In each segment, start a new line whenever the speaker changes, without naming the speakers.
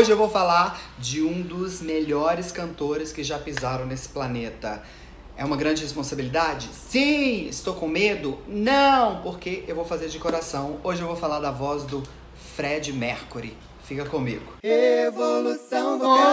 Hoje eu vou falar de um dos melhores cantores que já pisaram nesse planeta. É uma grande responsabilidade? Sim! Estou com medo? Não! Porque eu vou fazer de coração. Hoje eu vou falar da voz do Freddie Mercury. Fica comigo. Evolução vocal.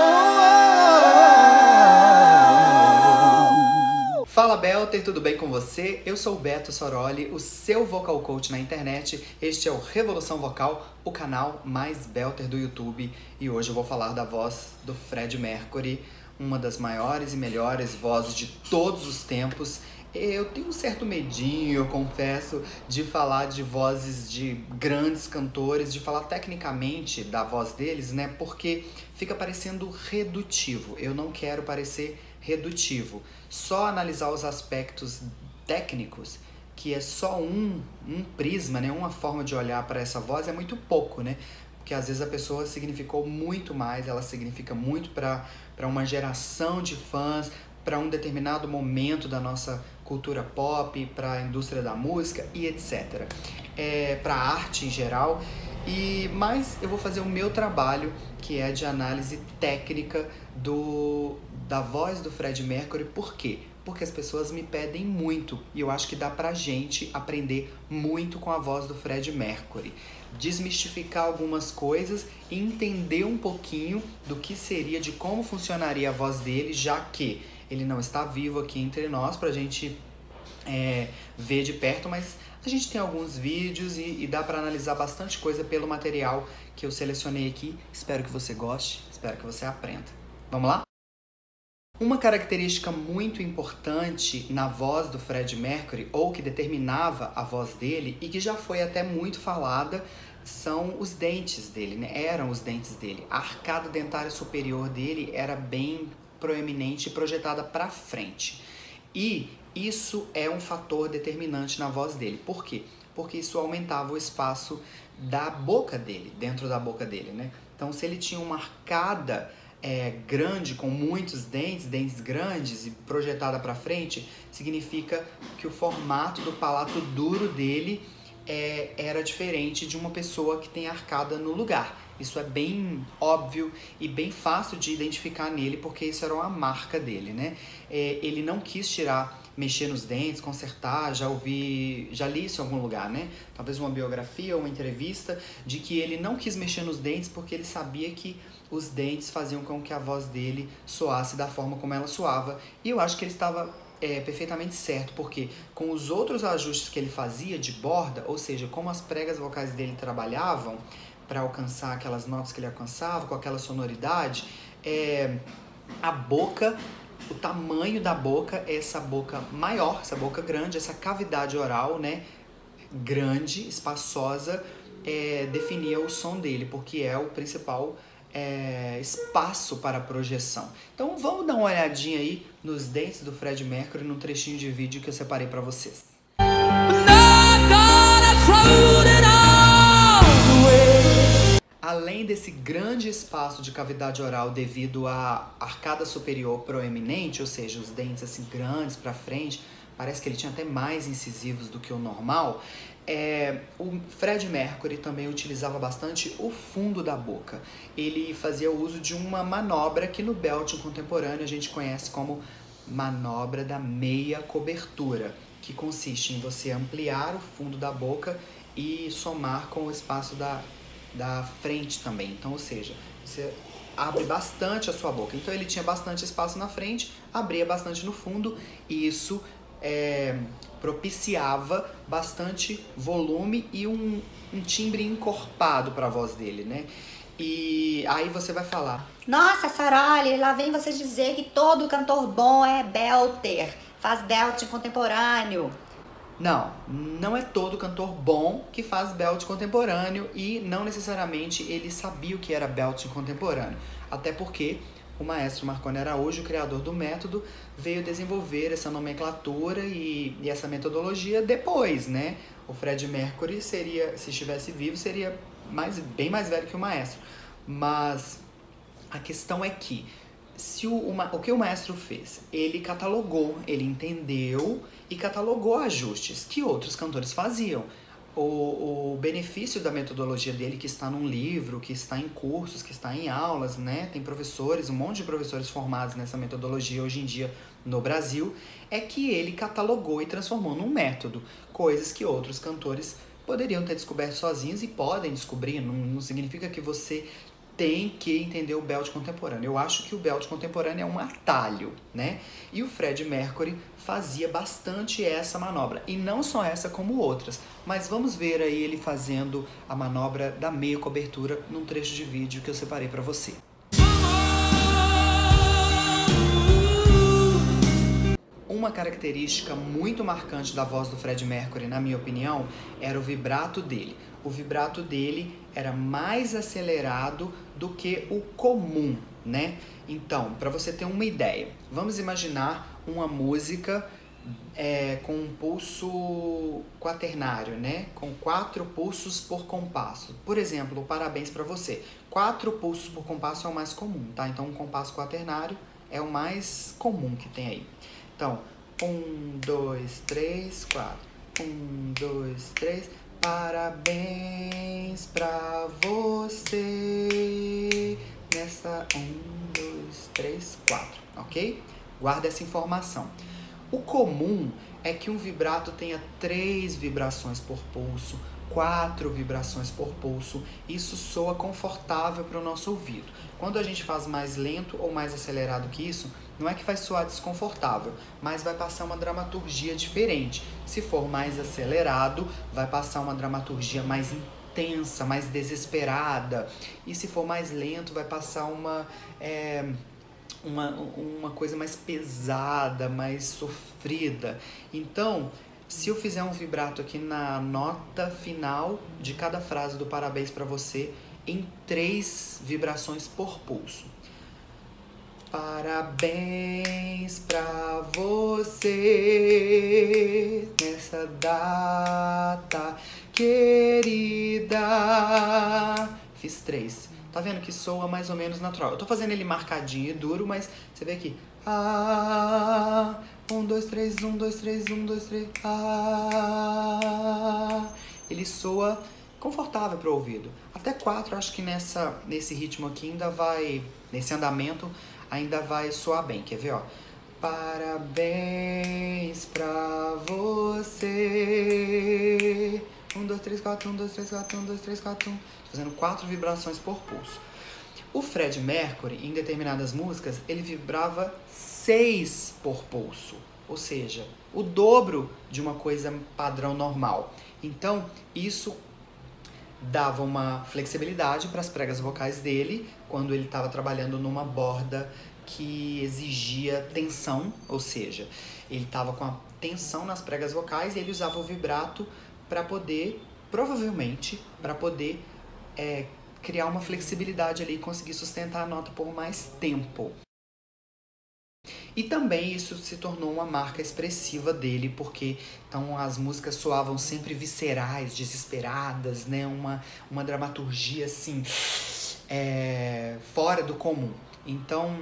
Fala Belter, tudo bem com você? Eu sou o Beto Soroli, o seu vocal coach na internet. Este é o Revolução Vocal, o canal mais Belter do YouTube. E hoje eu vou falar da voz do Freddie Mercury, uma das maiores e melhores vozes de todos os tempos. Eu tenho um certo medinho, eu confesso, de falar de vozes de grandes cantores, de falar tecnicamente da voz deles, né? Porque fica parecendo redutivo. Eu não quero parecer redutivo. Só analisar os aspectos técnicos, que é só um prisma, né? Uma forma de olhar para essa voz é muito pouco, né? Porque às vezes a pessoa significou muito mais, ela significa muito para uma geração de fãs, para um determinado momento da nossa cultura pop, para a indústria da música e etc. Para a arte em geral. Mas eu vou fazer o meu trabalho, que é de análise técnica da voz do Freddie Mercury. Por quê? Porque as pessoas me pedem muito e eu acho que dá pra gente aprender muito com a voz do Freddie Mercury. Desmistificar algumas coisas e entender um pouquinho do que seria, de como funcionaria a voz dele, já que ele não está vivo aqui entre nós pra gente ver de perto, mas a gente tem alguns vídeos e dá pra analisar bastante coisa pelo material que eu selecionei aqui. Espero que você goste, espero que você aprenda. Vamos lá? Uma característica muito importante na voz do Freddie Mercury, ou que determinava a voz dele, e que já foi até muito falada, são os dentes dele, né? Eram os dentes dele. A arcada dentária superior dele era bem proeminente e projetada para frente. E isso é um fator determinante na voz dele. Por quê? Porque isso aumentava o espaço da boca dele, dentro da boca dele, né? Então, se ele tinha uma arcada grande, com muitos dentes grandes e projetada para frente, significa que o formato do palato duro dele era diferente de uma pessoa que tem arcada no lugar. Isso é bem óbvio e bem fácil de identificar nele, porque isso era uma marca dele, né? Ele não quis mexer nos dentes, consertar, já li isso em algum lugar, né? Talvez uma biografia ou uma entrevista, de que ele não quis mexer nos dentes porque ele sabia que os dentes faziam com que a voz dele soasse da forma como ela soava. E eu acho que ele estava perfeitamente certo, porque com os outros ajustes que ele fazia de borda, ou seja, como as pregas vocais dele trabalhavam para alcançar aquelas notas que ele alcançava, com aquela sonoridade, a boca, o tamanho da boca, essa boca maior, essa boca grande, essa cavidade oral, né, grande, espaçosa, definia o som dele, porque é o principal espaço para a projeção. Então vamos dar uma olhadinha aí nos dentes do Freddie Mercury num trechinho de vídeo que eu separei para vocês. Além desse grande espaço de cavidade oral devido à arcada superior proeminente, ou seja, os dentes assim grandes para frente, parece que ele tinha até mais incisivos do que o normal, o Freddie Mercury também utilizava bastante o fundo da boca. Ele fazia uso de uma manobra que no belting contemporâneo a gente conhece como manobra da meia cobertura, que consiste em você ampliar o fundo da boca e somar com o espaço da frente também. Então, ou seja, você abre bastante a sua boca. Então ele tinha bastante espaço na frente, abria bastante no fundo, e isso propiciava bastante volume e um timbre encorpado para a voz dele, né? E aí você vai falar:
nossa, Soroli, lá vem você dizer que todo cantor bom é belter, faz belting contemporâneo.
Não é todo cantor bom que faz belting contemporâneo, e não necessariamente ele sabia o que era belting contemporâneo. Até porque o maestro Marconi Araújo, o criador do método, veio desenvolver essa nomenclatura e essa metodologia depois, né? O Freddie Mercury seria, se estivesse vivo, seria bem mais velho que o maestro. Mas a questão é que o que o maestro fez? Ele catalogou, ele entendeu e catalogou ajustes que outros cantores faziam. o benefício da metodologia dele, que está num livro, que está em cursos, que está em aulas, né? Tem professores, um monte de professores formados nessa metodologia hoje em dia no Brasil, é que ele catalogou e transformou num método, coisas que outros cantores poderiam ter descoberto sozinhos e podem descobrir. Não significa que você tem que entender o belt contemporâneo. Eu acho que o belt contemporâneo é um atalho, né? E o Freddie Mercury fazia bastante essa manobra. E não só essa, como outras. Mas vamos ver aí ele fazendo a manobra da meia cobertura num trecho de vídeo que eu separei pra você. Uma característica muito marcante da voz do Freddie Mercury, na minha opinião, era o vibrato dele. O vibrato dele era mais acelerado do que o comum, né? Então, para você ter uma ideia, vamos imaginar uma música com um pulso quaternário, né? Com 4 pulsos por compasso. Por exemplo, parabéns para você. 4 pulsos por compasso é o mais comum, tá? Então, um compasso quaternário é o mais comum que tem aí. Então, 1, 2, 3, 4. 1, 2, 3. Parabéns pra você nessa 1, 2, 3, 4, ok? Guarda essa informação. O comum é que um vibrato tenha 3 vibrações por pulso, 4 vibrações por pulso. Isso soa confortável para o nosso ouvido. Quando a gente faz mais lento ou mais acelerado que isso, não é que vai soar desconfortável, mas vai passar uma dramaturgia diferente. Se for mais acelerado, vai passar uma dramaturgia mais intensa, mais desesperada. E se for mais lento, vai passar uma coisa mais pesada, mais sofrida. Então, se eu fizer um vibrato aqui na nota final de cada frase do parabéns pra você, em 3 vibrações por pulso. Parabéns pra você nessa data querida. Fiz 3. Tá vendo que soa mais ou menos natural. Eu tô fazendo ele marcadinho e duro, mas você vê aqui. 1, 2, 3, 1, 2, 3, 1, 2, 3. Ele soa confortável pro ouvido. Até 4, acho que nesse ritmo aqui ainda vai, nesse andamento, ainda vai soar bem. Quer ver, ó? Parabéns pra você. 1, 2, 3, 4, 1, 2, 3, 4, 1, 2, 3, 4, 1. Tô fazendo 4 vibrações por pulso. O Freddie Mercury, em determinadas músicas, ele vibrava 6 por pulso. Ou seja, o dobro de uma coisa padrão normal. Então, isso dava uma flexibilidade para as pregas vocais dele, quando ele estava trabalhando numa borda que exigia tensão, ou seja, ele estava com a tensão nas pregas vocais e ele usava o vibrato para poder, provavelmente, para poder criar uma flexibilidade ali e conseguir sustentar a nota por mais tempo. E também isso se tornou uma marca expressiva dele, porque então as músicas soavam sempre viscerais, desesperadas, né? Uma dramaturgia assim, fora do comum. Então,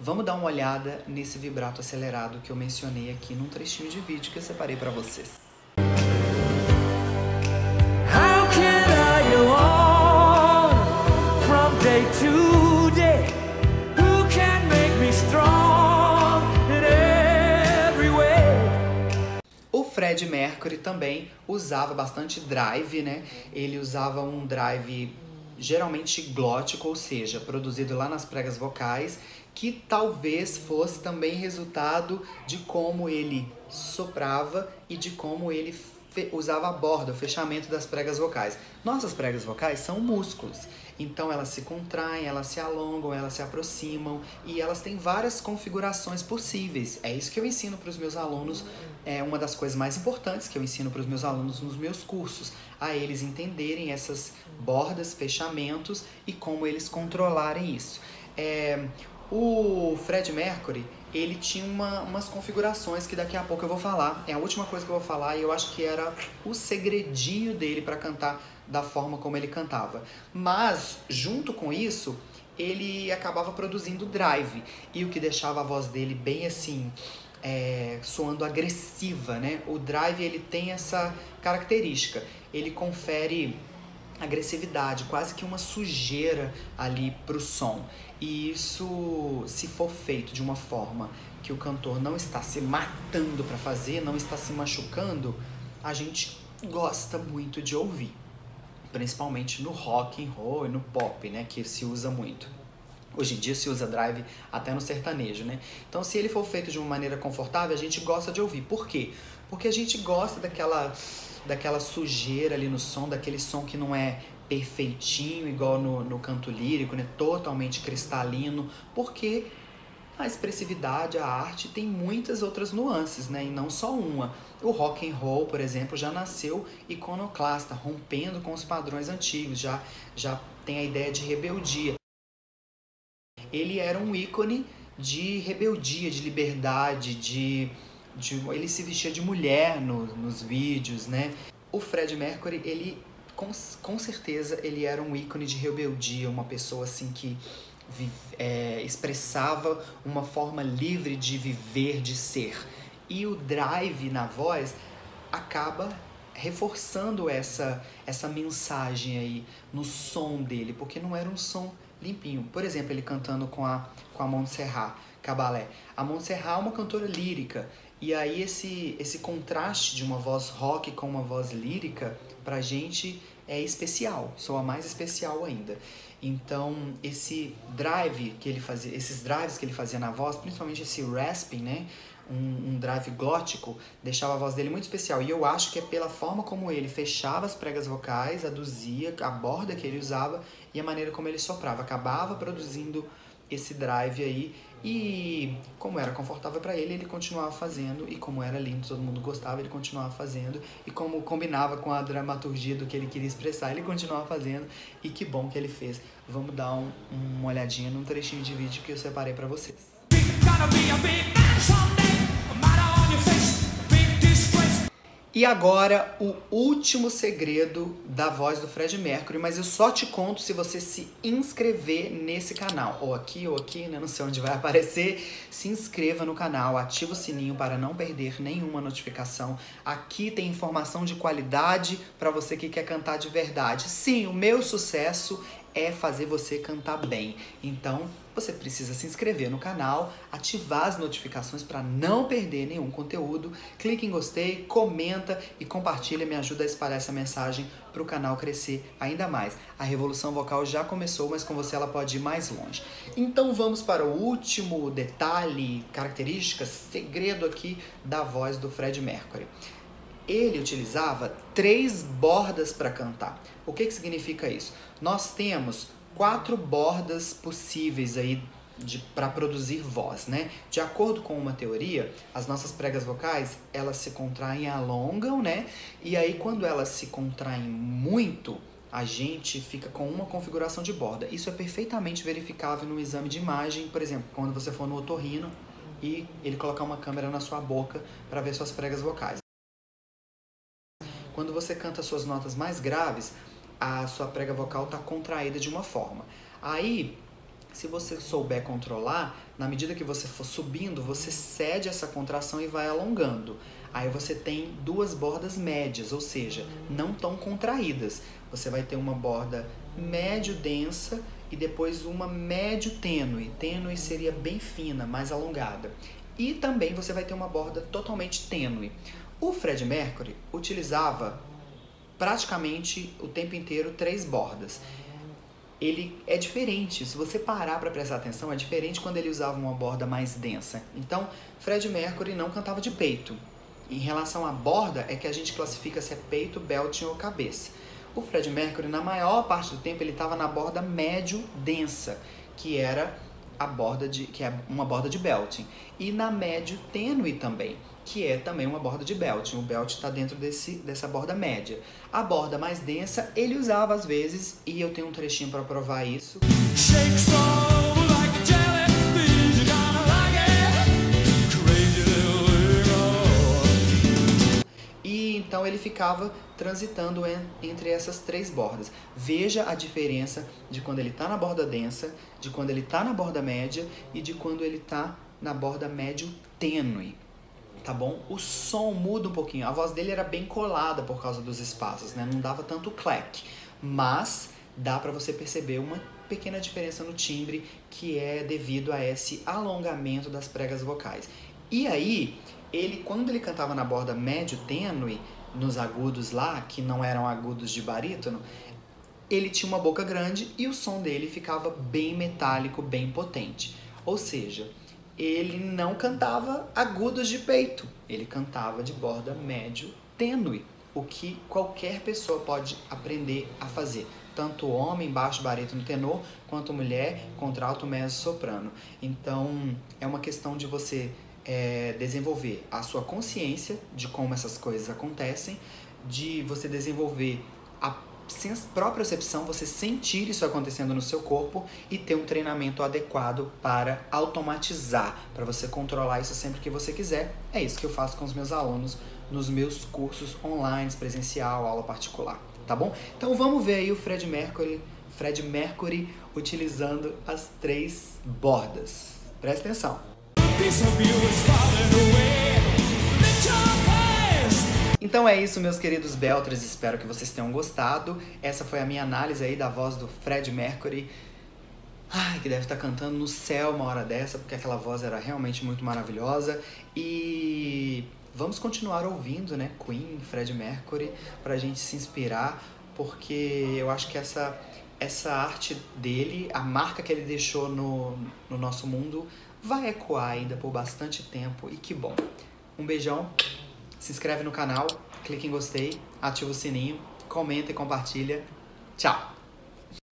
vamos dar uma olhada nesse vibrato acelerado que eu mencionei aqui num trechinho de vídeo que eu separei para vocês. How can I go on from day to day? Who can make me strong in every way? O Freddie Mercury também usava bastante drive, né? Ele usava um drive geralmente glótico, ou seja, produzido lá nas pregas vocais, que talvez fosse também resultado de como ele soprava e de como ele usava a borda, o fechamento das pregas vocais. Nossas pregas vocais são músculos, então elas se contraem, elas se alongam, elas se aproximam e elas têm várias configurações possíveis. É isso que eu ensino para os meus alunos, é uma das coisas mais importantes que eu ensino para os meus alunos nos meus cursos, a eles entenderem essas bordas, fechamentos e como eles controlarem isso. O Freddie Mercury, ele tinha umas configurações que daqui a pouco eu vou falar. É a última coisa que eu vou falar e eu acho que era o segredinho dele para cantar da forma como ele cantava. Mas, junto com isso, ele acabava produzindo drive. E o que deixava a voz dele bem assim, soando agressiva, né? O drive ele tem essa característica, ele confere agressividade, quase que uma sujeira ali pro som. E isso, se for feito de uma forma que o cantor não está se matando para fazer, não está se machucando, a gente gosta muito de ouvir. Principalmente no rock and roll e no pop, né, que se usa muito. Hoje em dia se usa drive até no sertanejo, né? Então, se ele for feito de uma maneira confortável, a gente gosta de ouvir. Por quê? Porque a gente gosta daquela sujeira ali no som, daquele som que não é perfeitinho, igual no canto lírico, né? Totalmente cristalino, porque a expressividade, a arte tem muitas outras nuances, né? E não só uma. O rock and roll, por exemplo, já nasceu iconoclasta, rompendo com os padrões antigos, já tem a ideia de rebeldia. Ele era um ícone de rebeldia, de liberdade, ele se vestia de mulher nos vídeos, né? O Freddie Mercury, ele com certeza ele era um ícone de rebeldia, uma pessoa assim que expressava uma forma livre de viver, de ser. E o drive na voz acaba reforçando essa mensagem aí no som dele, porque não era um som limpinho. Por exemplo, ele cantando com a Montserrat Caballé. A Montserrat é uma cantora lírica, e aí esse contraste de uma voz rock com uma voz lírica, pra gente é especial, soa mais especial ainda. Então, esses drives que ele fazia na voz, principalmente esse rasping, né? Um drive glótico, deixava a voz dele muito especial. E eu acho que é pela forma como ele fechava as pregas vocais, aduzia, a borda que ele usava e a maneira como ele soprava. Acabava produzindo esse drive aí. E como era confortável para ele, ele continuava fazendo. E como era lindo, todo mundo gostava, ele continuava fazendo. E como combinava com a dramaturgia do que ele queria expressar, ele continuava fazendo. E que bom que ele fez. Vamos dar uma olhadinha num trechinho de vídeo que eu separei para vocês. E agora, o último segredo da voz do Freddie Mercury, mas eu só te conto se você se inscrever nesse canal. Ou aqui, né? Não sei onde vai aparecer. Se inscreva no canal, ativa o sininho para não perder nenhuma notificação. Aqui tem informação de qualidade para você que quer cantar de verdade. Sim, o meu sucesso é fazer você cantar bem. Então, você precisa se inscrever no canal, ativar as notificações para não perder nenhum conteúdo. Clique em gostei, comenta e compartilha, me ajuda a espalhar essa mensagem para o canal crescer ainda mais. A revolução vocal já começou, mas com você ela pode ir mais longe. Então vamos para o último detalhe, característica, segredo aqui da voz do Freddie Mercury. Ele utilizava 3 bordas para cantar. O que significa isso? Nós temos 4 bordas possíveis aí para produzir voz, né? De acordo com uma teoria, as nossas pregas vocais, elas se contraem e alongam, né? E aí, quando elas se contraem muito, a gente fica com uma configuração de borda. Isso é perfeitamente verificável no exame de imagem, por exemplo, quando você for no otorrino e ele colocar uma câmera na sua boca para ver suas pregas vocais. Quando você canta suas notas mais graves, a sua prega vocal está contraída de uma forma. Aí, se você souber controlar, na medida que você for subindo, você cede essa contração e vai alongando. Aí você tem 2 bordas médias, ou seja, não tão contraídas. Você vai ter uma borda médio densa e depois uma médio tênue. Tênue seria bem fina, mais alongada. E também você vai ter uma borda totalmente tênue. O Freddie Mercury utilizava praticamente o tempo inteiro 3 bordas. Ele é diferente, se você parar para prestar atenção, é diferente quando ele usava uma borda mais densa. Então, Freddie Mercury não cantava de peito. Em relação à borda, é que a gente classifica se é peito, belting ou cabeça. O Freddie Mercury, na maior parte do tempo, ele estava na borda médio densa, que era uma borda de belting. E na médio tênue também, que é também uma borda de belting. O belting está dentro dessa borda média. A borda mais densa, ele usava às vezes, e eu tenho um trechinho para provar isso. E então ele ficava transitando entre essas 3 bordas. Veja a diferença de quando ele está na borda densa, de quando ele está na borda média e de quando ele está na borda médio tênue. tá bom? O som muda um pouquinho. A voz dele era bem colada por causa dos espaços, né? Não dava tanto clack. Mas dá pra você perceber uma pequena diferença no timbre, que é devido a esse alongamento das pregas vocais. E aí, quando ele cantava na borda médio tênue, nos agudos lá, que não eram agudos de barítono, ele tinha uma boca grande e o som dele ficava bem metálico, bem potente. Ou seja, ele não cantava agudos de peito, ele cantava de borda médio tênue, o que qualquer pessoa pode aprender a fazer. Tanto homem, baixo, barítono, tenor, quanto mulher, contralto, mezzo, soprano. Então, é uma questão de você desenvolver a sua consciência de como essas coisas acontecem, de você desenvolver a propriocepção, você sentir isso acontecendo no seu corpo e ter um treinamento adequado para automatizar, para você controlar isso sempre que você quiser. É isso que eu faço com os meus alunos nos meus cursos online, presencial, aula particular, tá bom? Então vamos ver aí o Freddie Mercury utilizando as 3 bordas. Presta atenção. Então é isso, meus queridos belters, espero que vocês tenham gostado. Essa foi a minha análise aí da voz do Freddie Mercury. Ai, que deve estar cantando no céu uma hora dessa, porque aquela voz era realmente muito maravilhosa. E vamos continuar ouvindo, né, Queen, Freddie Mercury, pra gente se inspirar, porque eu acho que essa arte dele, a marca que ele deixou no nosso mundo, vai ecoar ainda por bastante tempo, e que bom. Um beijão, se inscreve no canal, clique em gostei, ativa o sininho, comenta e compartilha. Tchau!